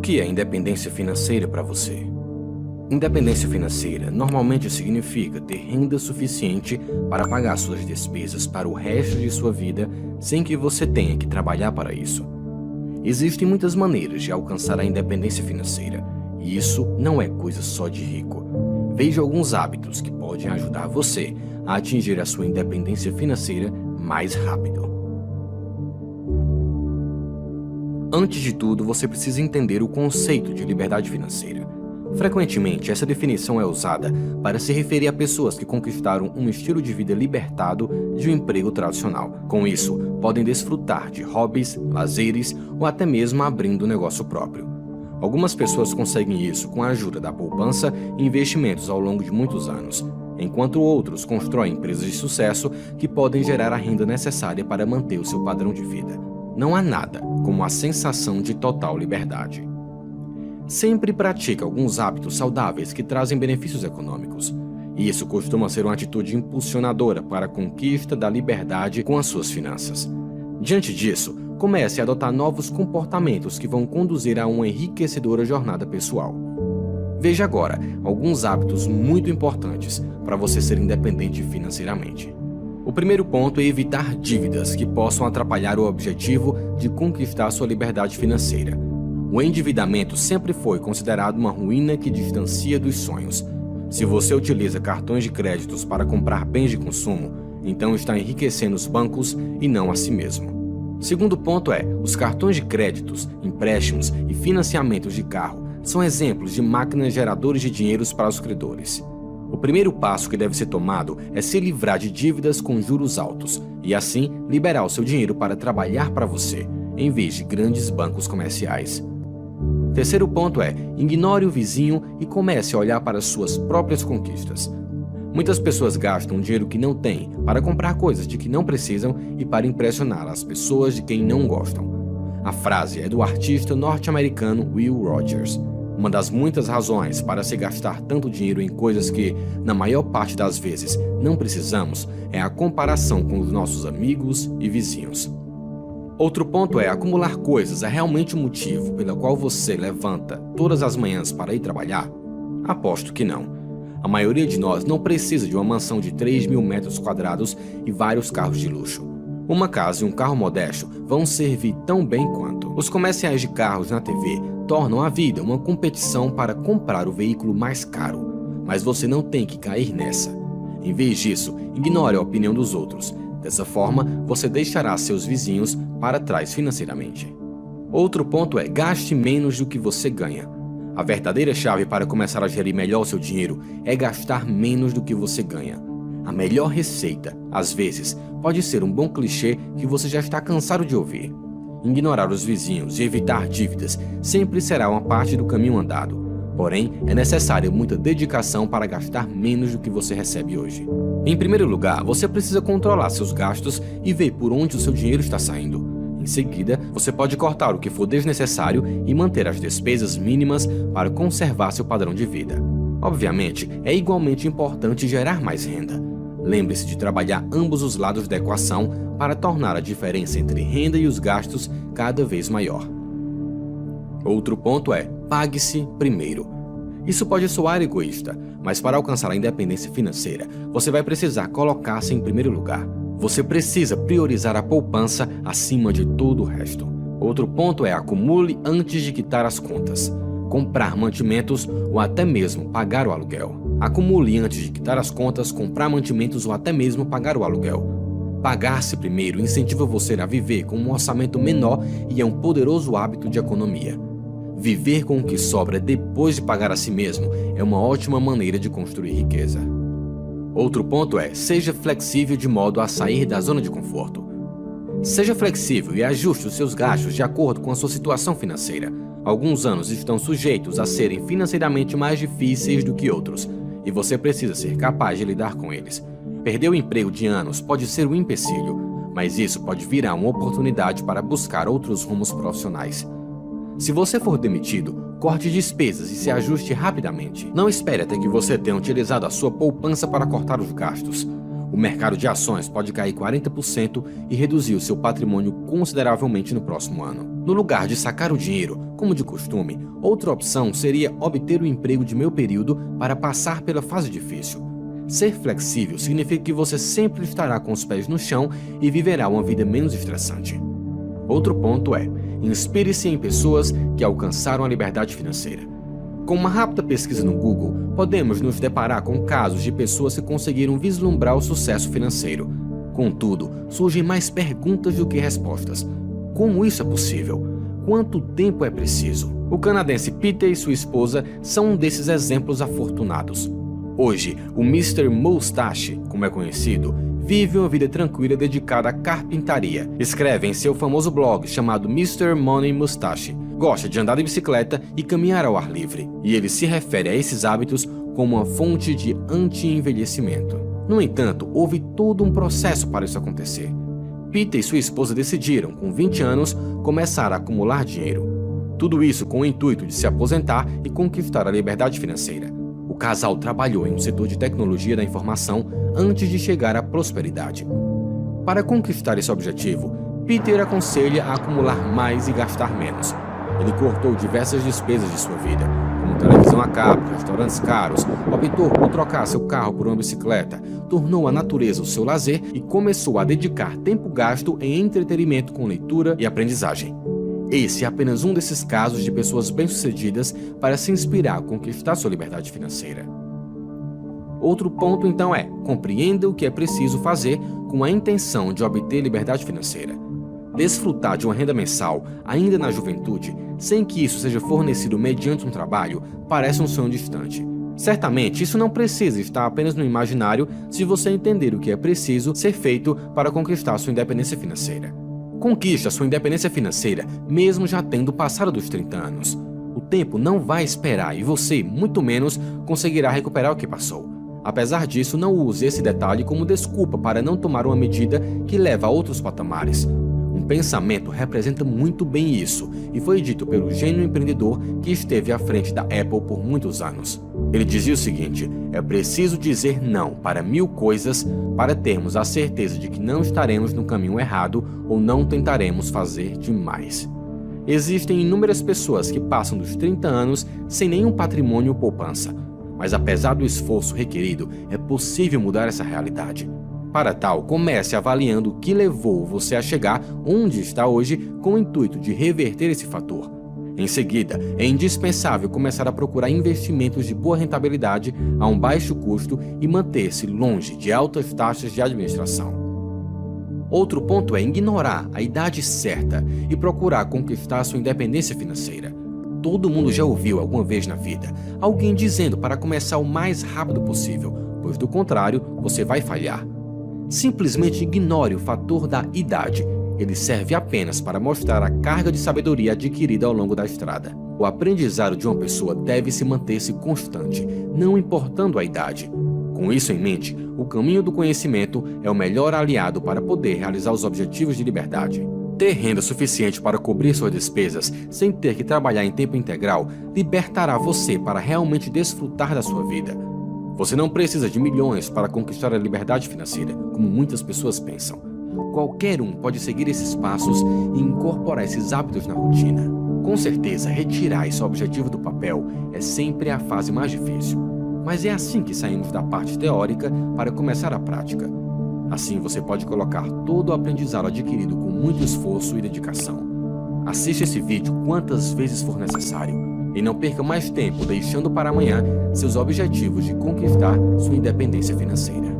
que é independência financeira para você? Independência financeira normalmente significa ter renda suficiente para pagar suas despesas para o resto de sua vida sem que você tenha que trabalhar para isso. Existem muitas maneiras de alcançar a independência financeira, e isso não é coisa só de rico. Veja alguns hábitos que podem ajudar você a atingir a sua independência financeira mais rápido. Antes de tudo, você precisa entender o conceito de liberdade financeira. Frequentemente, essa definição é usada para se referir a pessoas que conquistaram um estilo de vida libertado de um emprego tradicional. Com isso, podem desfrutar de hobbies, lazeres ou até mesmo abrindo um negócio próprio. Algumas pessoas conseguem isso com a ajuda da poupança e investimentos ao longo de muitos anos, enquanto outros constroem empresas de sucesso que podem gerar a renda necessária para manter o seu padrão de vida. Não há nada como a sensação de total liberdade. Sempre pratique alguns hábitos saudáveis que trazem benefícios econômicos. E isso costuma ser uma atitude impulsionadora para a conquista da liberdade com as suas finanças. Diante disso, comece a adotar novos comportamentos que vão conduzir a uma enriquecedora jornada pessoal. Veja agora alguns hábitos muito importantes para você ser independente financeiramente. O primeiro ponto é evitar dívidas que possam atrapalhar o objetivo de conquistar sua liberdade financeira. O endividamento sempre foi considerado uma ruína que distancia dos sonhos. Se você utiliza cartões de créditos para comprar bens de consumo, então está enriquecendo os bancos e não a si mesmo. Segundo ponto é, os cartões de créditos, empréstimos e financiamentos de carro são exemplos de máquinas geradoras de dinheiros para os credores. O primeiro passo que deve ser tomado é se livrar de dívidas com juros altos e assim liberar o seu dinheiro para trabalhar para você, em vez de grandes bancos comerciais. Terceiro ponto é, ignore o vizinho e comece a olhar para suas próprias conquistas. Muitas pessoas gastam dinheiro que não têm para comprar coisas de que não precisam e para impressionar as pessoas de quem não gostam. A frase é do artista norte-americano Will Rogers. Uma das muitas razões para se gastar tanto dinheiro em coisas que, na maior parte das vezes, não precisamos é a comparação com os nossos amigos e vizinhos. Outro ponto é, acumular coisas é realmente o motivo pelo qual você levanta todas as manhãs para ir trabalhar? Aposto que não. A maioria de nós não precisa de uma mansão de 3.000 metros quadrados e vários carros de luxo. Uma casa e um carro modesto vão servir tão bem quanto. Os comerciais de carros na TV tornam a vida uma competição para comprar o veículo mais caro, mas você não tem que cair nessa. Em vez disso, ignore a opinião dos outros. Dessa forma, você deixará seus vizinhos para trás financeiramente. Outro ponto é, gaste menos do que você ganha. A verdadeira chave para começar a gerir melhor o seu dinheiro é gastar menos do que você ganha. A melhor receita, às vezes, pode ser um bom clichê que você já está cansado de ouvir. Ignorar os vizinhos e evitar dívidas sempre será uma parte do caminho andado. Porém, é necessária muita dedicação para gastar menos do que você recebe hoje. Em primeiro lugar, você precisa controlar seus gastos e ver por onde o seu dinheiro está saindo. Em seguida, você pode cortar o que for desnecessário e manter as despesas mínimas para conservar seu padrão de vida. Obviamente, é igualmente importante gerar mais renda. Lembre-se de trabalhar ambos os lados da equação para tornar a diferença entre renda e os gastos cada vez maior. Outro ponto é, pague-se primeiro. Isso pode soar egoísta, mas para alcançar a independência financeira, você vai precisar colocar-se em primeiro lugar. Você precisa priorizar a poupança acima de todo o resto. Outro ponto é, acumule antes de quitar as contas. Comprar mantimentos ou até mesmo pagar o aluguel. Acumule antes de quitar as contas, comprar mantimentos ou até mesmo pagar o aluguel. Pagar-se primeiro incentiva você a viver com um orçamento menor e é um poderoso hábito de economia. Viver com o que sobra depois de pagar a si mesmo é uma ótima maneira de construir riqueza. Outro ponto é, seja flexível de modo a sair da zona de conforto. Seja flexível e ajuste os seus gastos de acordo com a sua situação financeira. Alguns anos estão sujeitos a serem financeiramente mais difíceis do que outros, e você precisa ser capaz de lidar com eles. Perder o emprego de anos pode ser um empecilho, mas isso pode virar uma oportunidade para buscar outros rumos profissionais. Se você for demitido, corte despesas e se ajuste rapidamente. Não espere até que você tenha utilizado a sua poupança para cortar os gastos. O mercado de ações pode cair 40% e reduzir o seu patrimônio consideravelmente no próximo ano. No lugar de sacar o dinheiro, como de costume, outra opção seria obter o emprego de meio período para passar pela fase difícil. Ser flexível significa que você sempre estará com os pés no chão e viverá uma vida menos estressante. Outro ponto é: inspire-se em pessoas que alcançaram a liberdade financeira. Com uma rápida pesquisa no Google, podemos nos deparar com casos de pessoas que conseguiram vislumbrar o sucesso financeiro. Contudo, surgem mais perguntas do que respostas. Como isso é possível? Quanto tempo é preciso? O canadense Peter e sua esposa são um desses exemplos afortunados. Hoje, o Mr. Mustache, como é conhecido, vive uma vida tranquila dedicada à carpintaria. Escreve em seu famoso blog chamado Mr. Money Mustache. Gosta de andar de bicicleta e caminhar ao ar livre. E ele se refere a esses hábitos como uma fonte de anti-envelhecimento. No entanto, houve todo um processo para isso acontecer. Peter e sua esposa decidiram, com 20 anos, começar a acumular dinheiro. Tudo isso com o intuito de se aposentar e conquistar a liberdade financeira. O casal trabalhou em um setor de tecnologia da informação antes de chegar à prosperidade. Para conquistar esse objetivo, Peter aconselha a acumular mais e gastar menos. Ele cortou diversas despesas de sua vida, como televisão a cabo, restaurantes caros, optou por trocar seu carro por uma bicicleta, tornou a natureza o seu lazer e começou a dedicar tempo gasto em entretenimento com leitura e aprendizagem. Esse é apenas um desses casos de pessoas bem-sucedidas para se inspirar a conquistar sua liberdade financeira. Outro ponto, então, é: compreenda o que é preciso fazer com a intenção de obter liberdade financeira. Desfrutar de uma renda mensal, ainda na juventude, sem que isso seja fornecido mediante um trabalho, parece um sonho distante. Certamente, isso não precisa estar apenas no imaginário se você entender o que é preciso ser feito para conquistar sua independência financeira. Conquista sua independência financeira mesmo já tendo passado dos 30 anos. O tempo não vai esperar e você, muito menos, conseguirá recuperar o que passou. Apesar disso, não use esse detalhe como desculpa para não tomar uma medida que leva a outros patamares. Um pensamento representa muito bem isso e foi dito pelo gênio empreendedor que esteve à frente da Apple por muitos anos. Ele dizia o seguinte: é preciso dizer não para 1000 coisas para termos a certeza de que não estaremos no caminho errado ou não tentaremos fazer demais. Existem inúmeras pessoas que passam dos 30 anos sem nenhum patrimônio ou poupança, mas apesar do esforço requerido, é possível mudar essa realidade. Para tal, comece avaliando o que levou você a chegar onde está hoje com o intuito de reverter esse fator. Em seguida, é indispensável começar a procurar investimentos de boa rentabilidade a um baixo custo e manter-se longe de altas taxas de administração. Outro ponto é ignorar a idade certa e procurar conquistar sua independência financeira. Todo mundo já ouviu alguma vez na vida alguém dizendo para começar o mais rápido possível, pois do contrário, você vai falhar. Simplesmente ignore o fator da idade. Ele serve apenas para mostrar a carga de sabedoria adquirida ao longo da estrada. O aprendizado de uma pessoa deve se manter-se constante, não importando a idade. Com isso em mente, o caminho do conhecimento é o melhor aliado para poder realizar os objetivos de liberdade. Ter renda suficiente para cobrir suas despesas, sem ter que trabalhar em tempo integral, libertará você para realmente desfrutar da sua vida. Você não precisa de milhões para conquistar a liberdade financeira, como muitas pessoas pensam. Qualquer um pode seguir esses passos e incorporar esses hábitos na rotina. Com certeza, retirar esse objetivo do papel é sempre a fase mais difícil. Mas é assim que saímos da parte teórica para começar a prática. Assim você pode colocar todo o aprendizado adquirido com muito esforço e dedicação. Assista esse vídeo quantas vezes for necessário. E não perca mais tempo deixando para amanhã seus objetivos de conquistar sua independência financeira.